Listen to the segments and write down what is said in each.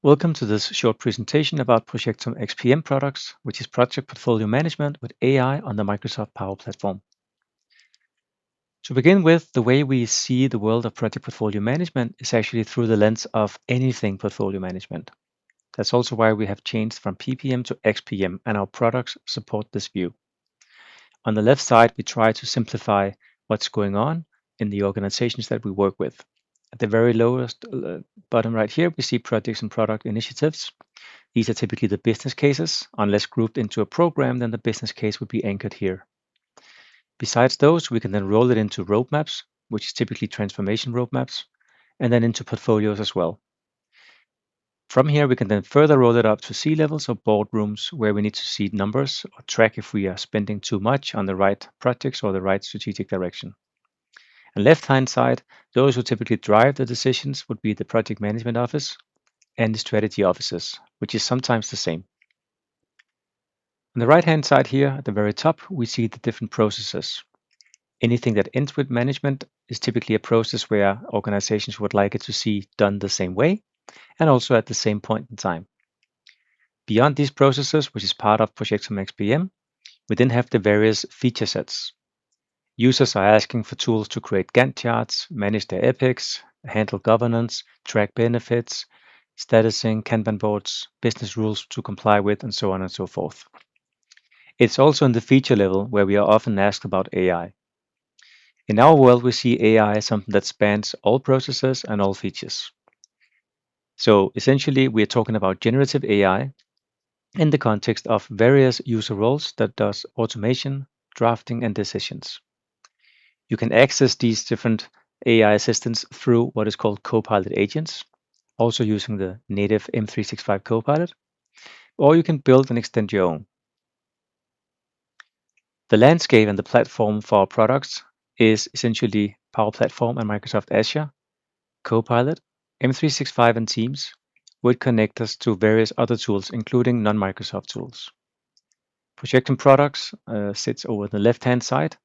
Welcome to this short presentation about Projectum xPM products, which is project portfolio management with AI on the Microsoft Power Platform. To begin with, the way we see the world of project portfolio management is actually through the lens of anything portfolio management. That's also why we have changed from PPM to xPM, and our products support this view. On the left side, we try to simplify what's going on in the organizations that we work with. At the very lowest bottom right here, we see projects and product initiatives. These are typically the business cases. Unless grouped into a program, then the business case would be anchored here. Besides those, we can then roll it into roadmaps, which is typically transformation roadmaps, and then into portfolios as well. From here, we can then further roll it up to C-levels or boardrooms where we need to see numbers or track if we are spending too much on the right projects or the right strategic direction. And left-hand side, those who typically drive the decisions would be the project management office and the strategy offices, which is sometimes the same. On the right-hand side here at the very top, we see the different processes. Anything that ends with management is typically a process where organizations would like it to see done the same way and also at the same point in time. Beyond these processes, which is part of Projectum xPM, we then have the various feature sets. Users are asking for tools to create Gantt charts, manage their epics, handle governance, track benefits, statusing, Kanban boards, business rules to comply with, and so on and so forth. It's also in the feature level where we are often asked about AI. In our world, we see AI as something that spans all processes and all features. So essentially, we are talking about generative AI in the context of various user roles that does automation, drafting, and decisions. You can access these different AI assistants through what is called Copilot Agents, also using the native M365 Copilot, or you can build and extend your own. The landscape and the platform for our products is essentially Power Platform and Microsoft Azure, Copilot, M365 and Teams, with connectors to various other tools, including non-Microsoft tools. Projectum products sits over the left-hand side.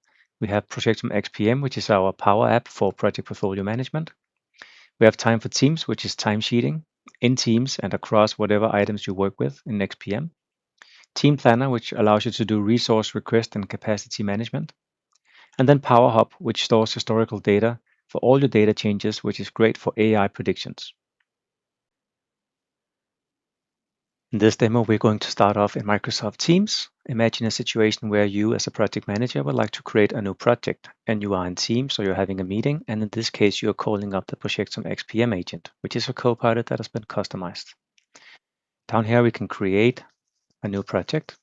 We have Projectum xPM, which is our Power App for project portfolio management. We have Time for Teams, which is time sheeting in Teams and across whatever items you work with in xPM. Team Planner, which allows you to do resource request and capacity management. And then Power Hub, which stores historical data for all your data changes, which is great for AI predictions. In this demo, we're going to start off in Microsoft Teams. Imagine a situation where you, as a project manager, would like to create a new project, and you are in Teams, so you're having a meeting, and in this case, you're calling up the Projectum xPM agent, which is a Copilot that has been customized. Down here, we can create a new project.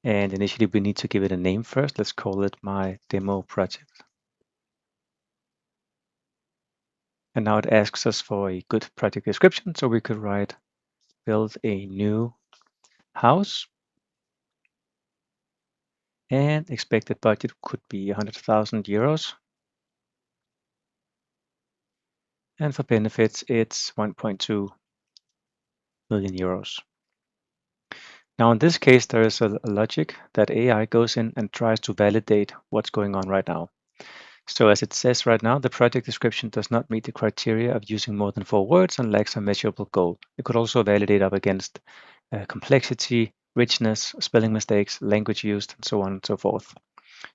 And initially, we need to give it a name first. Let's call it my demo project. And now it asks us for a good project description. So we could write, build a new house. And expected budget could be 100,000 euros. And for benefits, it's 1.2 million euros. Now, in this case, there is a logic that AI goes in and tries to validate what's going on right now. So as it says right now, the project description does not meet the criteria of using more than 4 words and lacks a measurable goal. It could also validate up against complexity, richness, spelling mistakes, language used, and so on and so forth.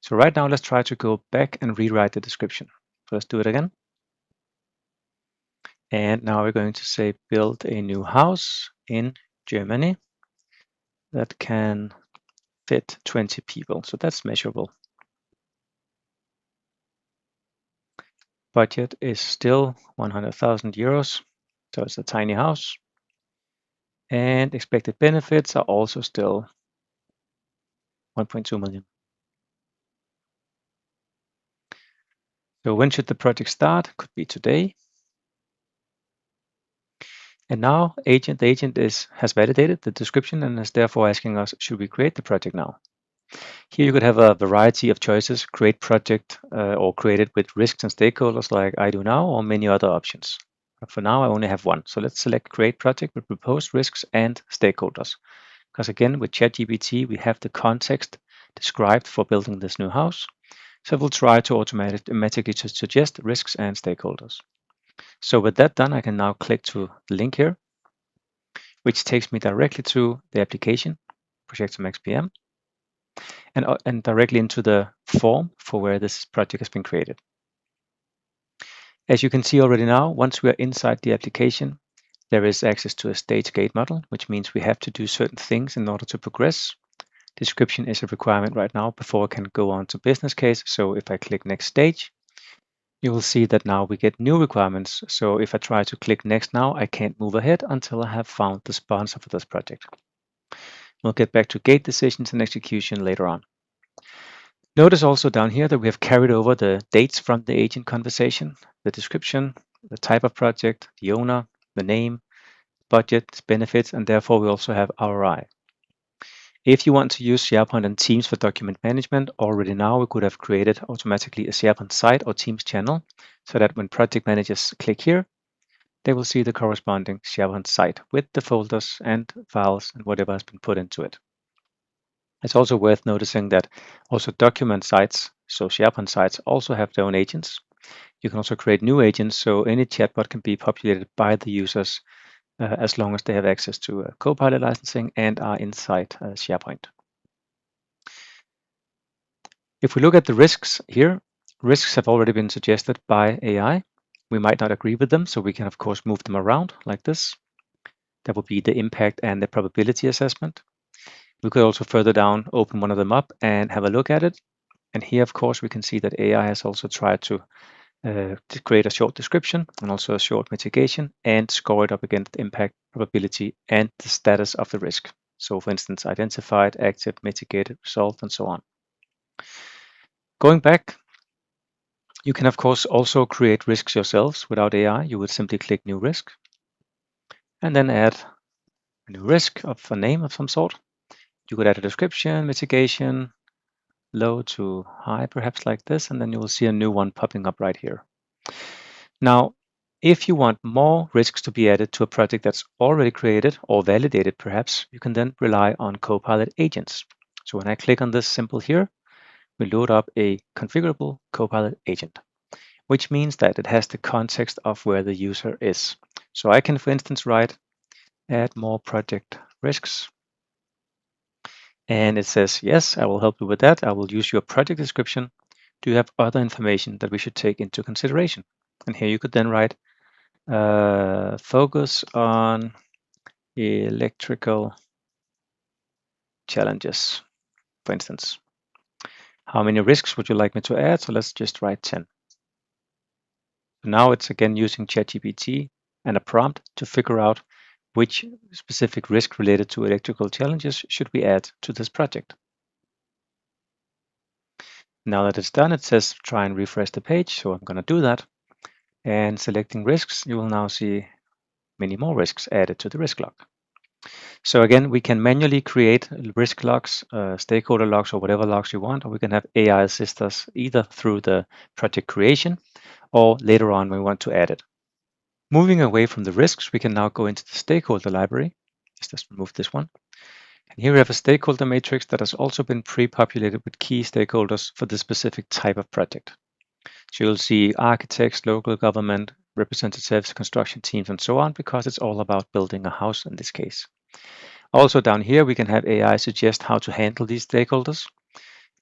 So right now, let's try to go back and rewrite the description. So let's do it again. And now we're going to say build a new house in Germany that can fit 20 people. So that's measurable. Budget is still 100,000 euros. So it's a tiny house. And expected benefits are also still 1.2 million. So when should the project start? Could be today. And now the agent has validated the description and is therefore asking us, should we create the project now? Here you could have a variety of choices, create project or create it with risks and stakeholders like I do now, or many other options. But for now, I only have one. So let's select create project with proposed risks and stakeholders. Because again, with ChatGPT, we have the context described for building this new house. So we'll try to automatically suggest risks and stakeholders. So with that done, I can now click to the link here, which takes me directly to the application, Projectum xPM, and directly into the form for where this project has been created. As you can see already now, once we are inside the application, there is access to a stage gate model, which means we have to do certain things in order to progress. Description is a requirement right now before I can go on to business case. So if I click next stage, you will see that now we get new requirements. So if I try to click next now, I can't move ahead until I have found the sponsor for this project. We'll get back to gate decisions and execution later on. Notice also down here that we have carried over the dates from the agent conversation, the description, the type of project, the owner, the name, budget, benefits, and therefore we also have ROI. If you want to use SharePoint and Teams for document management, already now we could have created automatically a SharePoint site or Teams channel so that when project managers click here, they will see the corresponding SharePoint site with the folders and files and whatever has been put into it. It's also worth noticing that also document sites, so SharePoint sites, also have their own agents. You can also create new agents, so any chatbot can be populated by the users as long as they have access to Copilot licensing and are inside SharePoint. If we look at the risks here, risks have already been suggested by AI. We might not agree with them, so we can of course move them around like this. That would be the impact and the probability assessment. We could also further down open one of them up and have a look at it. And here, of course, we can see that AI has also tried to create a short description and also a short mitigation and score it up against impact, probability, and the status of the risk. So for instance, identified, active, mitigated, resolved, and so on. Going back, you can of course also create risks yourselves without AI. You would simply click new risk and then add a new risk of a name of some sort. You could add a description, mitigation, low to high, perhaps like this, and then you will see a new one popping up right here. Now, if you want more risks to be added to a project that's already created or validated, perhaps, you can then rely on Copilot Agents. So when I click on this symbol here, we load up a configurable Copilot agent, which means that it has the context of where the user is. So I can, for instance, write add more project risks. And it says, yes, I will help you with that. I will use your project description. Do you have other information that we should take into consideration? And here you could then write focus on electrical challenges, for instance. How many risks would you like me to add? So let's just write 10. Now it's again using ChatGPT and a prompt to figure out which specific risk related to electrical challenges should we add to this project. Now that it's done, it says try and refresh the page. So I'm going to do that. And selecting risks, you will now see many more risks added to the risk log. So again, we can manually create risk logs, stakeholder logs, or whatever logs you want, or we can have AI assist us either through the project creation or later on when we want to add it. Moving away from the risks, we can now go into the stakeholder library. Let's remove this one. And here we have a stakeholder matrix that has also been pre-populated with key stakeholders for this specific type of project. So you'll see architects, local government, representatives, construction teams, and so on, because it's all about building a house in this case. Also down here, we can have AI suggest how to handle these stakeholders.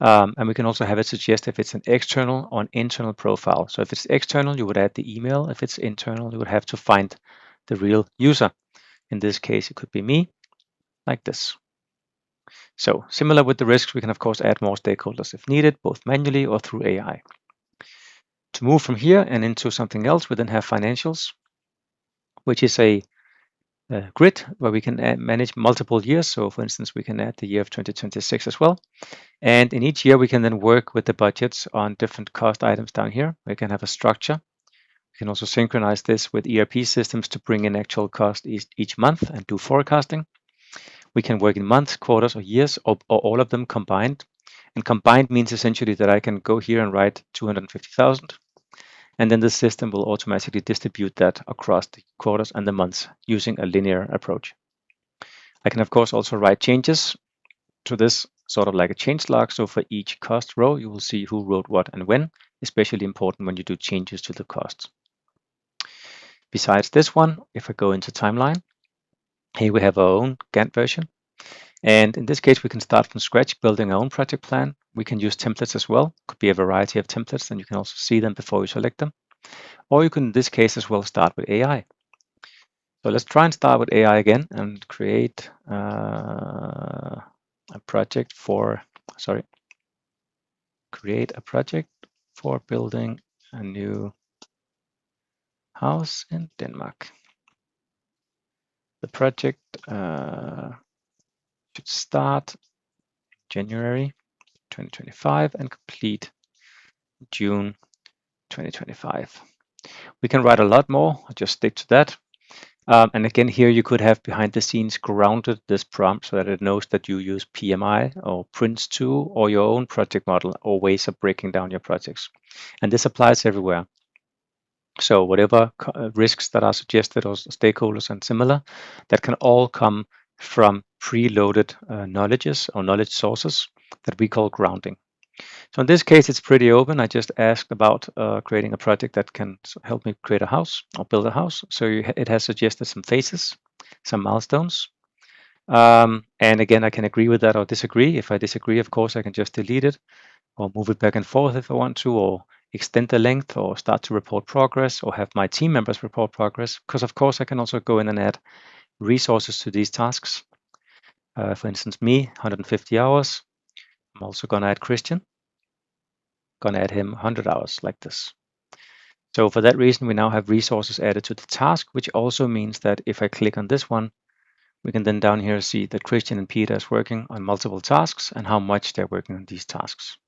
And we can also have it suggest if it's an external or an internal profile. So if it's external, you would add the email. If it's internal, you would have to find the real user. In this case, it could be me, like this. So similar with the risks, we can of course add more stakeholders if needed, both manually or through AI. To move from here and into something else, we then have financials, which is a grid where we can manage multiple years. So for instance, we can add the year of 2026 as well. And in each year, we can then work with the budgets on different cost items down here. We can have a structure. We can also synchronize this with ERP systems to bring in actual cost each month and do forecasting. We can work in months, quarters, or years, or all of them combined. And combined means essentially that I can go here and write 250,000. And then the system will automatically distribute that across the quarters and the months using a linear approach. I can, of course, also write changes to this, sort of like a change log. So for each cost row, you will see who wrote what and when, especially important when you do changes to the costs. Besides this one, if I go into timeline, here we have our own Gantt version. And in this case, we can start from scratch building our own project plan. We can use templates as well. Could be a variety of templates, and you can also see them before you select them. Or you can, in this case as well, start with AI. So let's try and start with AI again and create a project for, create a project for building a new house in Denmark. The project should start January 2025 and complete June 2025. We can write a lot more. I'll just stick to that. And again, here you could have behind the scenes grounded this prompt so that it knows that you use PMI or Prince2 or your own project model or ways of breaking down your projects. And this applies everywhere. So whatever risks that are suggested or stakeholders and similar, that can all come from preloaded knowledges or knowledge sources that we call grounding. So in this case, it's pretty open. I just asked about creating a project that can help me create a house or build a house. So it has suggested some phases, some milestones. And again, I can agree with that or disagree. If I disagree, of course, I can just delete it or move it back and forth if I want to, or extend the length or start to report progress or have my team members report progress. Because of course, I can also go in and add resources to these tasks. For instance, me, 150 hours. I'm also going to add Christian. Going to add him 100 hours like this. So for that reason, we now have resources added to the task, which also means that if I click on this one, we can then down here see that Christian and Peter is working on multiple tasks and how much they're working on these tasks.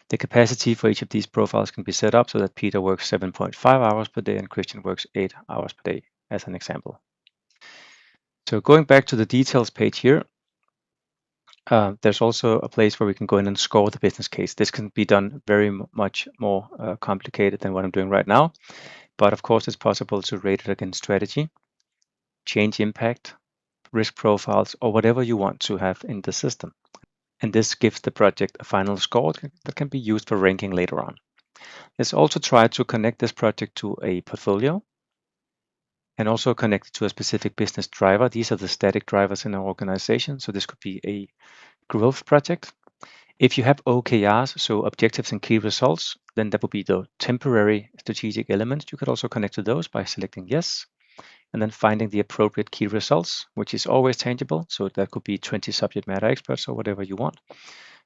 The capacity for each of these profiles can be set up so that Peter works 7.5 hours per day and Christian works 8 hours per day, as an example. So going back to the details page here, there's also a place where we can go in and score the business case. This can be done very much more complicated than what I'm doing right now. But of course, it's possible to rate it against strategy, change impact, risk profiles, or whatever you want to have in the system. And this gives the project a final score that can be used for ranking later on. Let's also try to connect this project to a portfolio and also connect it to a specific business driver. These are the static drivers in our organization. So this could be a growth project. If you have OKRs, so objectives and key results, then that would be the temporary strategic elements. You could also connect to those by selecting yes, and then finding the appropriate key results, which is always tangible. So that could be 20 subject matter experts or whatever you want.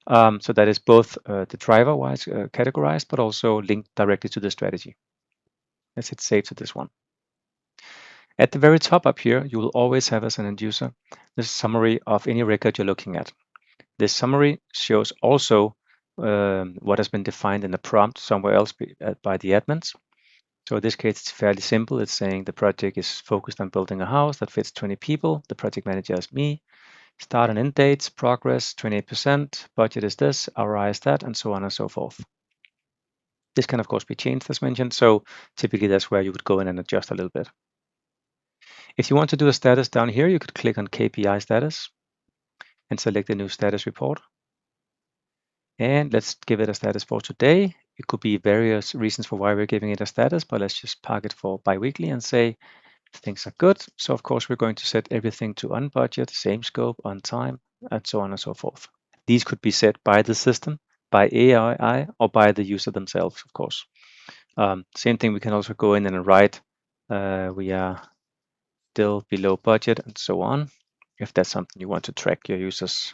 So that is both the driver-wise categorized, but also linked directly to the strategy. Let's hit save to this one. At the very top up here, you will always have as an end user the summary of any record you're looking at. This summary shows also what has been defined in the prompt somewhere else by the admins. So in this case, it's fairly simple. It's saying the project is focused on building a house that fits 20 people. The project manager is me. Start and end dates, progress 28%, budget is this, ROI is that, and so on and so forth. This can, of course, be changed as mentioned. So typically that's where you would go in and adjust a little bit. If you want to do a status down here, you could click on KPI status and select a new status report. And let's give it a status for today. It could be various reasons for why we're giving it a status, but let's just park it for bi-weekly and say things are good. So of course, we're going to set everything to on budget, same scope, on time, and so on and so forth. These could be set by the system, by AI, or by the user themselves, of course. Same thing, we can also go in and write, we are still below budget and so on, if that's something you want to track your users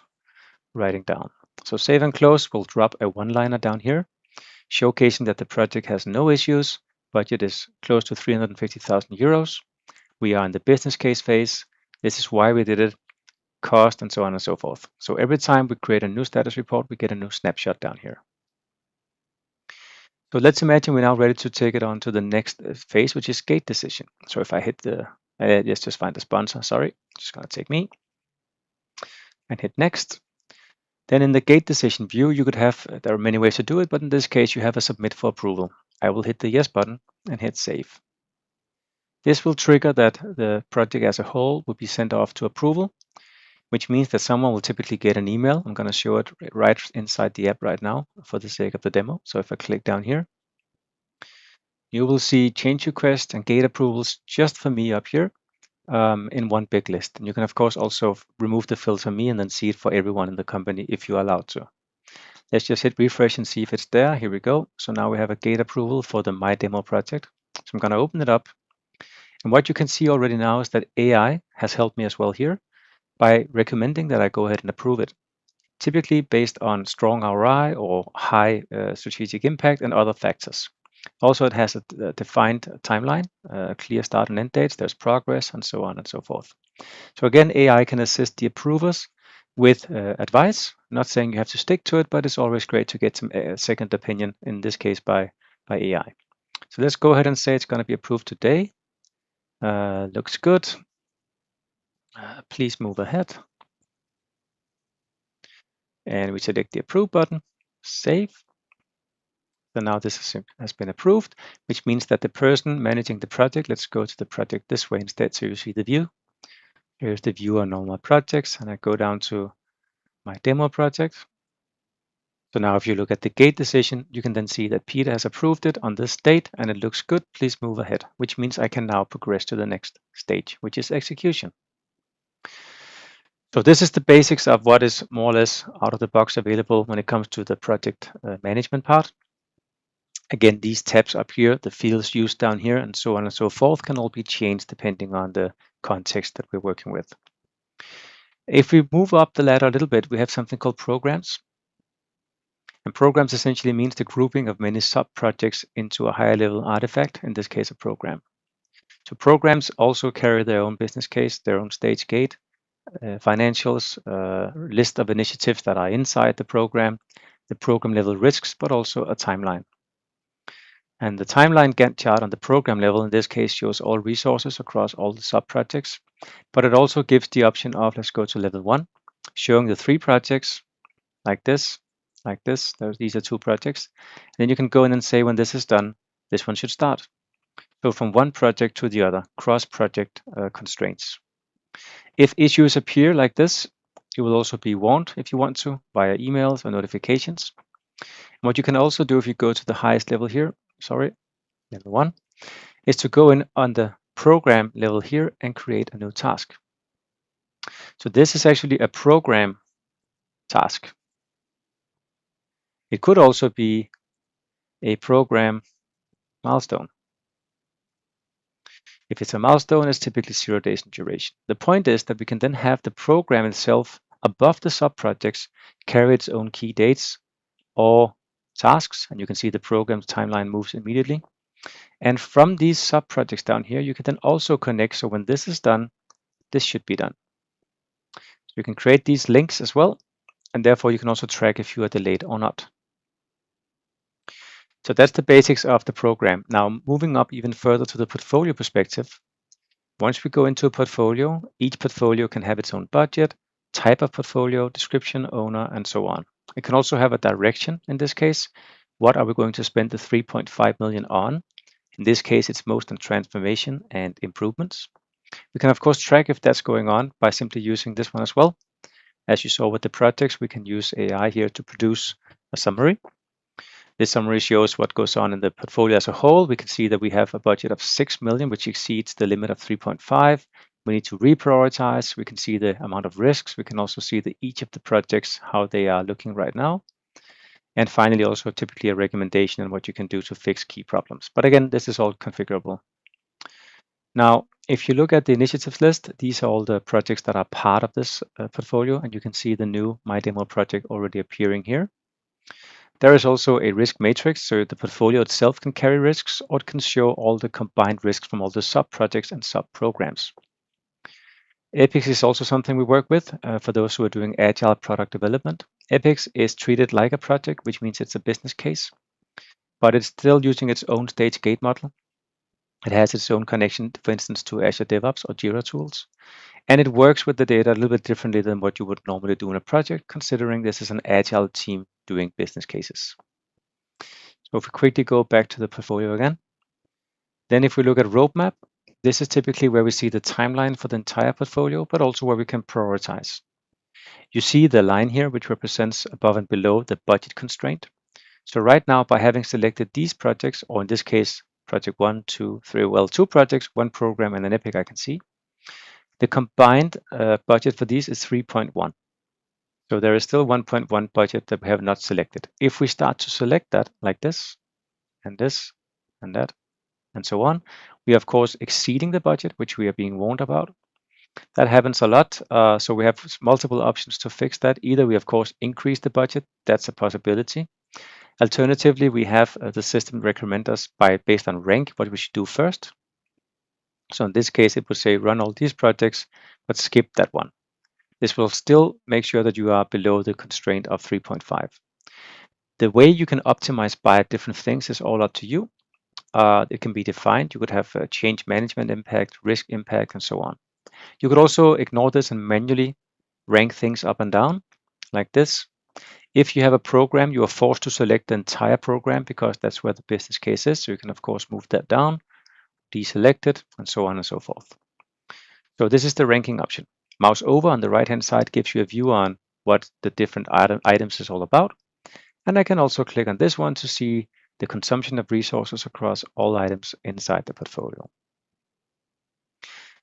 writing down. So save and close, we'll drop a one-liner down here, showcasing that the project has no issues. Budget is close to 350,000 euros. We are in the business case phase. This is why we did it, cost, and so on and so forth. So every time we create a new status report, we get a new snapshot down here. So let's imagine we're now ready to take it on to the next phase, which is gate decision. So if I hit the, let's just find the sponsor, sorry, just gonna take me and hit next. Then in the gate decision view, you could have, there are many ways to do it, but in this case, you have a submit for approval. I will hit the yes button and hit save. This will trigger that the project as a whole will be sent off to approval, which means that someone will typically get an email. I'm going to show it right inside the app right now for the sake of the demo. So if I click down here, you will see change requests and gate approvals just for me up here in one big list. And you can, of course, also remove the filter me and then see it for everyone in the company if you're allowed to. Let's just hit refresh and see if it's there. Here we go. So now we have a gate approval for the My Demo project. So I'm going to open it up. And what you can see already now is that AI has helped me as well here by recommending that I go ahead and approve it, typically based on strong ROI or high strategic impact and other factors. Also, it has a defined timeline, clear start and end dates, there's progress, and so on and so forth. So again, AI can assist the approvers with advice. Not saying you have to stick to it, but it's always great to get some second opinion, in this case by AI. So let's go ahead and say it's going to be approved today. Looks good. Please move ahead. And we select the approve button, save. So now this has been approved, which means that the person managing the project, let's go to the project this way instead so you see the view. Here's the view on normal projects, and I go down to my demo project. So now if you look at the gate decision, you can then see that Peter has approved it on this date and it looks good. Please move ahead, which means I can now progress to the next stage, which is execution. So this is the basics of what is more or less out of the box available when it comes to the project management part. Again, these tabs up here, the fields used down here, and so on and so forth can all be changed depending on the context that we're working with. If we move up the ladder a little bit, we have something called programs. And programs essentially means the grouping of many sub-projects into a higher level artifact, in this case a program. So programs also carry their own business case, their own stage gate, financials, list of initiatives that are inside the program level risks, but also a timeline. And the timeline Gantt chart on the program level, in this case, shows all resources across all the sub-projects, but it also gives the option of, let's go to level 1, showing the 3 projects like this, These are 2 projects. And then you can go in and say when this is done, this one should start. So from one project to the other, cross-project constraints. If issues appear like this, you will also be warned if you want to via emails or notifications. And what you can also do if you go to the highest level here, level 1, is to go in on the program level here and create a new task. So this is actually a program task. It could also be a program milestone. If it's a milestone, it's typically 0 days in duration. The point is that we can then have the program itself above the sub-projects carry its own key dates or tasks, and you can see the program's timeline moves immediately. And from these sub-projects down here, you can then also connect. So when this is done, this should be done. So you can create these links as well, and therefore you can also track if you are delayed or not. So that's the basics of the program. Now, moving up even further to the portfolio perspective, once we go into a portfolio, each portfolio can have its own budget, type of portfolio, description, owner, and so on. It can also have a direction in this case. What are we going to spend the 3.5 million on? In this case, it's most on transformation and improvements. We can, of course, track if that's going on by simply using this one as well. As you saw with the projects, we can use AI here to produce a summary. This summary shows what goes on in the portfolio as a whole. We can see that we have a budget of 6 million, which exceeds the limit of 3.5. We need to reprioritize. We can see the amount of risks. We can also see each of the projects, how they are looking right now. And finally, also typically a recommendation on what you can do to fix key problems. But again, this is all configurable. Now, if you look at the initiatives list, these are all the projects that are part of this portfolio, and you can see the new My Demo project already appearing here. There is also a risk matrix, so the portfolio itself can carry risks, or it can show all the combined risks from all the sub-projects and sub-programs. Epics is also something we work with for those who are doing agile product development. Epics is treated like a project, which means it's a business case, but it's still using its own stage gate model. It has its own connection, for instance, to Azure DevOps or Jira tools. And it works with the data a little bit differently than what you would normally do in a project, considering this is an agile team doing business cases. So if we quickly go back to the portfolio again, then if we look at roadmap, this is typically where we see the timeline for the entire portfolio, but also where we can prioritize. You see the line here, which represents above and below the budget constraint. So right now, by having selected these projects, or in this case, project 1, 2, 3, well, 2 projects, 1 program, and an epic I can see. The combined budget for these is 3.1. So there is still 1.1 budget that we have not selected. If we start to select that like this, and this, and that, and so on, we are of course exceeding the budget, which we are being warned about. That happens a lot. So we have multiple options to fix that. Either we of course increase the budget, that's a possibility. Alternatively, we have the system recommend us based on rank what we should do first. So in this case, it would say run all these projects, but skip that one. This will still make sure that you are below the constraint of 3.5. The way you can optimize by different things is all up to you. It can be defined. You could have change management impact, risk impact, and so on. You could also ignore this and manually rank things up and down like this. If you have a program, you are forced to select the entire program because that's where the business case is. So you can, of course, move that down, deselect it, and so on and so forth. So this is the ranking option. Mouse over on the right-hand side gives you a view on what the different items is all about. And I can also click on this one to see the consumption of resources across all items inside the portfolio.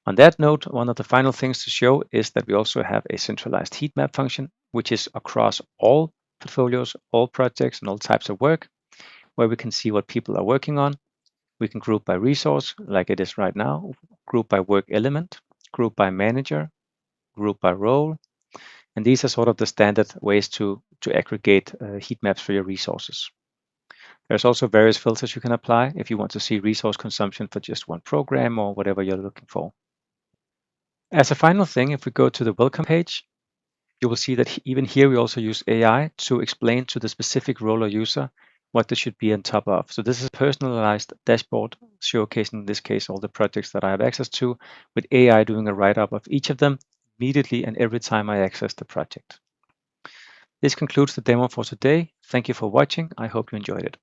On that note, one of the final things to show is that we also have a centralized heat map function, which is across all portfolios, all projects, and all types of work, where we can see what people are working on. We can group by resource, like it is right now, group by work element, group by manager, group by role. And these are sort of the standard ways to aggregate heat maps for your resources. There's also various filters you can apply if you want to see resource consumption for just one program or whatever you're looking for. As a final thing, if we go to the welcome page, you will see that even here we also use AI to explain to the specific role or user what they should be on top of. So this is a personalized dashboard showcasing, in this case, all the projects that I have access to, with AI doing a write-up of each of them immediately and every time I access the project. This concludes the demo for today. Thank you for watching. I hope you enjoyed it.